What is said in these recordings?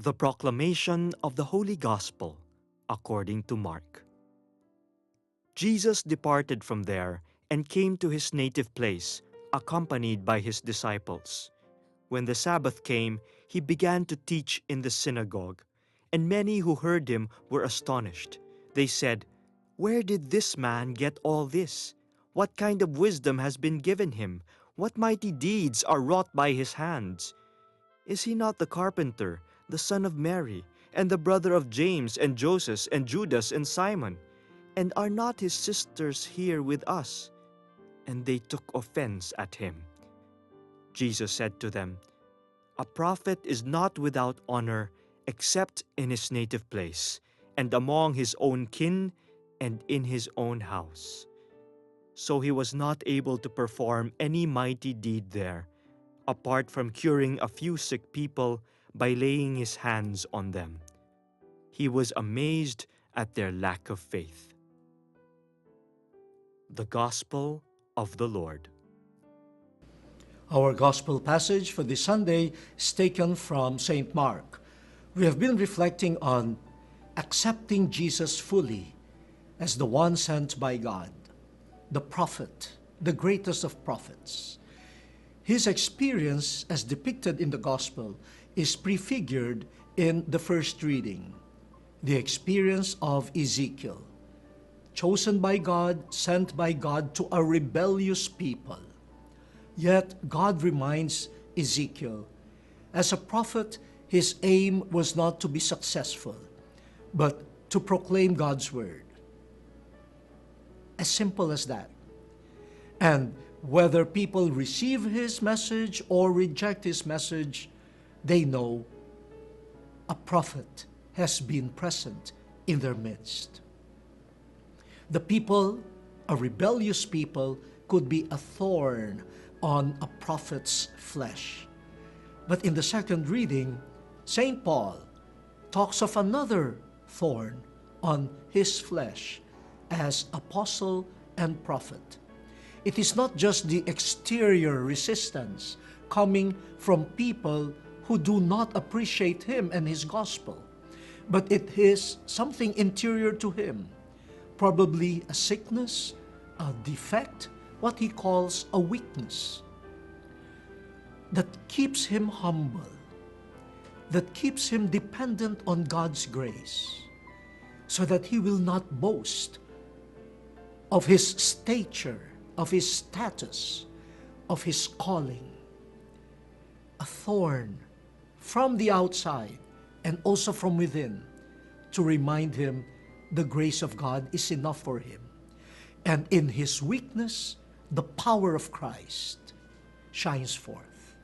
The proclamation of the Holy Gospel according to Mark. Jesus departed from there and came to his native place, accompanied by his disciples. When the Sabbath came, he began to teach in the synagogue, and many who heard him were astonished. They said, "Where did this man get all this? What kind of wisdom has been given him? What mighty deeds are wrought by his hands? Is he not the carpenter, the son of Mary, and the brother of James and Joseph and Judas and Simon? And are not his sisters here with us?" And they took offense at him. Jesus said to them, "A prophet is not without honor except in his native place, and among his own kin, and in his own house." So he was not able to perform any mighty deed there, apart from curing a few sick people by laying his hands on them. He was amazed at their lack of faith. The Gospel of the Lord. Our gospel passage for this Sunday is taken from St. Mark. We have been reflecting on accepting Jesus fully as the one sent by God, the prophet, the greatest of prophets. His experience, as depicted in the gospel, is prefigured in the first reading, the experience of Ezekiel, chosen by God, sent by God to a rebellious people. Yet God reminds Ezekiel, as a prophet, his aim was not to be successful, but to proclaim God's word. As simple as that. And whether people receive his message or reject his message, they know a prophet has been present in their midst. The people, a rebellious people, could be a thorn on a prophet's flesh. But in the second reading, St. Paul talks of another thorn on his flesh as apostle and prophet. It is not just the exterior resistance coming from people who do not appreciate him and his gospel, but it is something interior to him, probably a sickness, a defect, what he calls a weakness, that keeps him humble, that keeps him dependent on God's grace, so that he will not boast of his stature, of his status, of his calling. A thorn from the outside and also from within to remind him the grace of God is enough for him. And in his weakness, the power of Christ shines forth.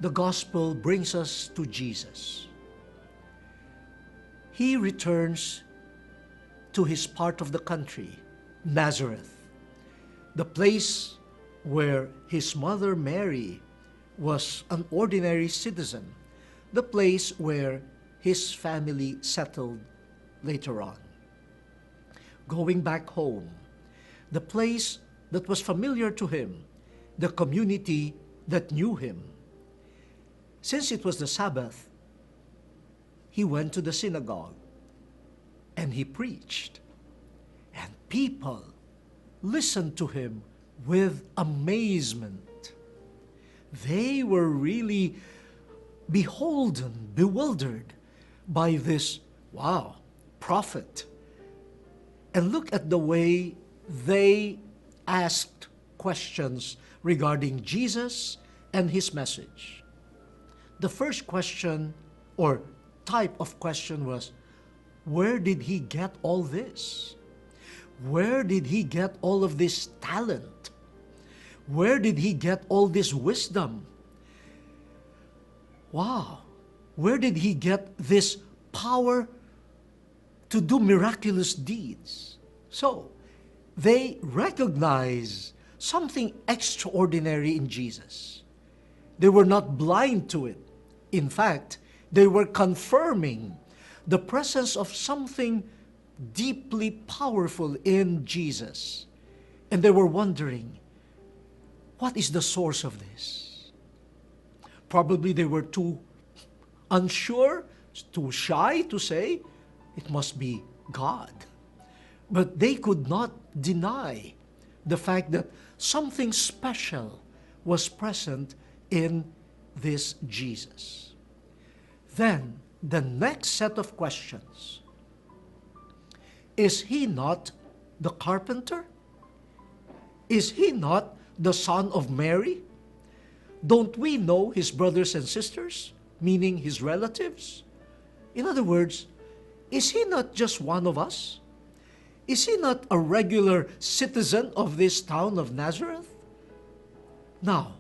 The gospel brings us to Jesus. He returns to his part of the country, Nazareth, the place where his mother Mary was an ordinary citizen, the place where his family settled later on. Going back home, the place that was familiar to him, the community that knew him. Since it was the Sabbath, he went to the synagogue and he preached. And people listened to him with amazement. They were really beholden, bewildered by this, prophet. And look at the way they asked questions regarding Jesus and his message. The first question or type of question was, where did he get all this? Where did he get all of this talent? Where did he get all this wisdom? Wow! Where did he get this power to do miraculous deeds? So, they recognize something extraordinary in Jesus. They were not blind to it. In fact, they were confirming the presence of something deeply powerful in Jesus. And they were wondering, what is the source of this? Probably they were too unsure, too shy to say, it must be God. But they could not deny the fact that something special was present in this Jesus. Then, the next set of questions. Is he not the carpenter? Is he not the son of Mary? Don't we know his brothers and sisters, meaning his relatives? In other words, is he not just one of us? Is he not a regular citizen of this town of Nazareth? Now,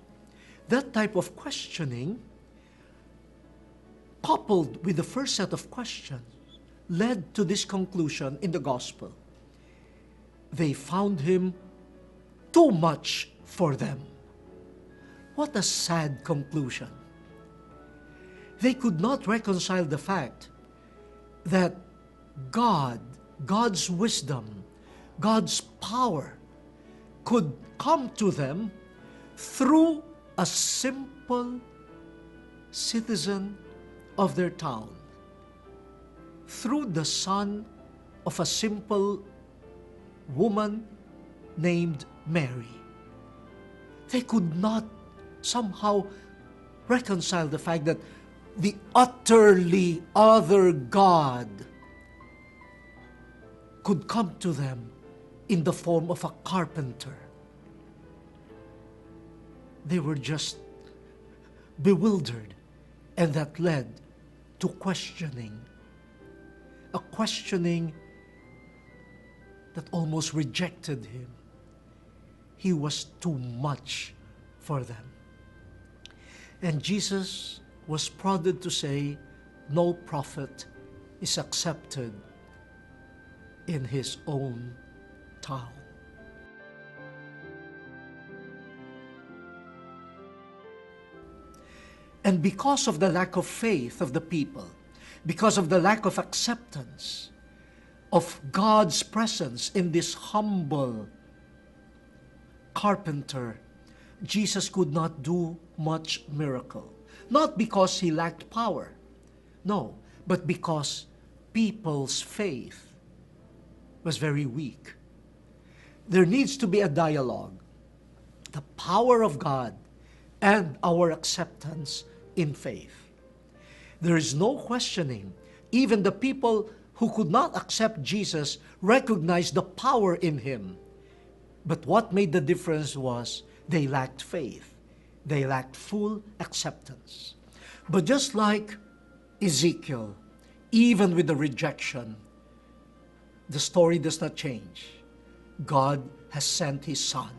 that type of questioning, coupled with the first set of questions, led to this conclusion in the gospel. They found him too much for them. What a sad conclusion. They could not reconcile the fact that God's wisdom, God's power could come to them through a simple citizen of their town, through the son of a simple woman named Mary. They could not somehow reconcile the fact that the utterly other God could come to them in the form of a carpenter. They were just bewildered, and that led to questioning. A questioning that almost rejected him. He was too much for them. And Jesus was prodded to say, no prophet is accepted in his own town. And because of the lack of faith of the people, because of the lack of acceptance of God's presence in this humble carpenter, Jesus could not do much miracle. Not because he lacked power, no, but because people's faith was very weak. There needs to be a dialogue. The power of God and our acceptance in faith. There is no questioning. Even the people who could not accept Jesus recognized the power in him. But what made the difference was they lacked faith. They lacked full acceptance. But just like Ezekiel, even with the rejection, the story does not change. God has sent his Son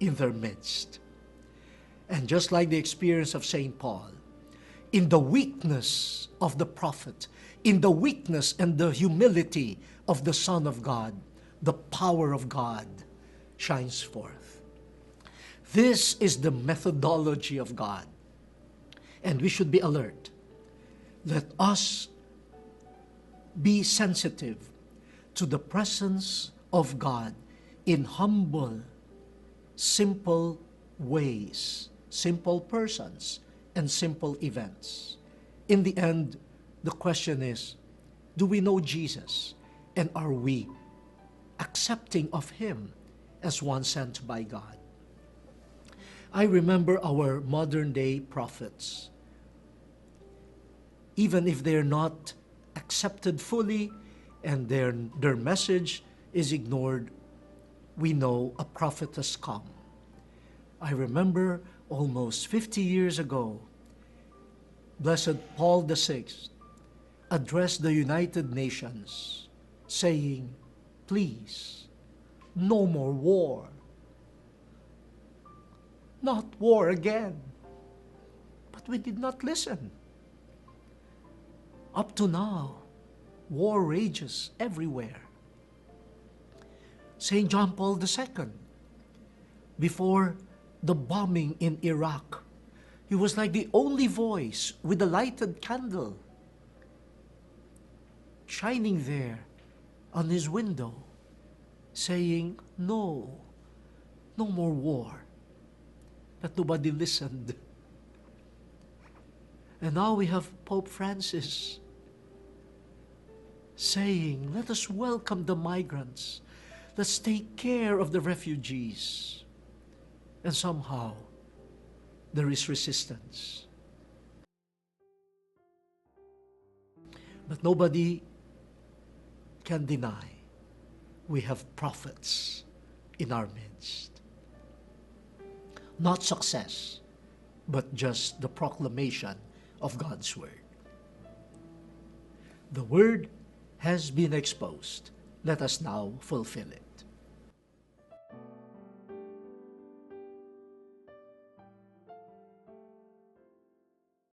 in their midst. And just like the experience of St. Paul, in the weakness of the prophet, in the weakness and the humility of the Son of God, the power of God shines forth. This is the methodology of God. And we should be alert. Let us be sensitive to the presence of God in humble, simple ways, simple persons, and simple events. In the end, the question is, do we know Jesus? And are we accepting of him as one sent by God? I remember our modern day prophets. Even if they're not accepted fully and their message is ignored, we know a prophet has come. I remember almost 50 years ago, Blessed Paul VI addressed the United Nations saying, please, no more war. Not war again. But we did not listen. Up to now, war rages everywhere. St. John Paul II, before the bombing in Iraq, he was like the only voice with a lighted candle shining there on his window, saying, no more war. that nobody listened. And now we have Pope Francis saying, let us welcome the migrants. Let's take care of the refugees. And somehow, there is resistance. But nobody can deny we have prophets in our midst. Not success, but just the proclamation of God's word. The word has been exposed. Let us now fulfill it.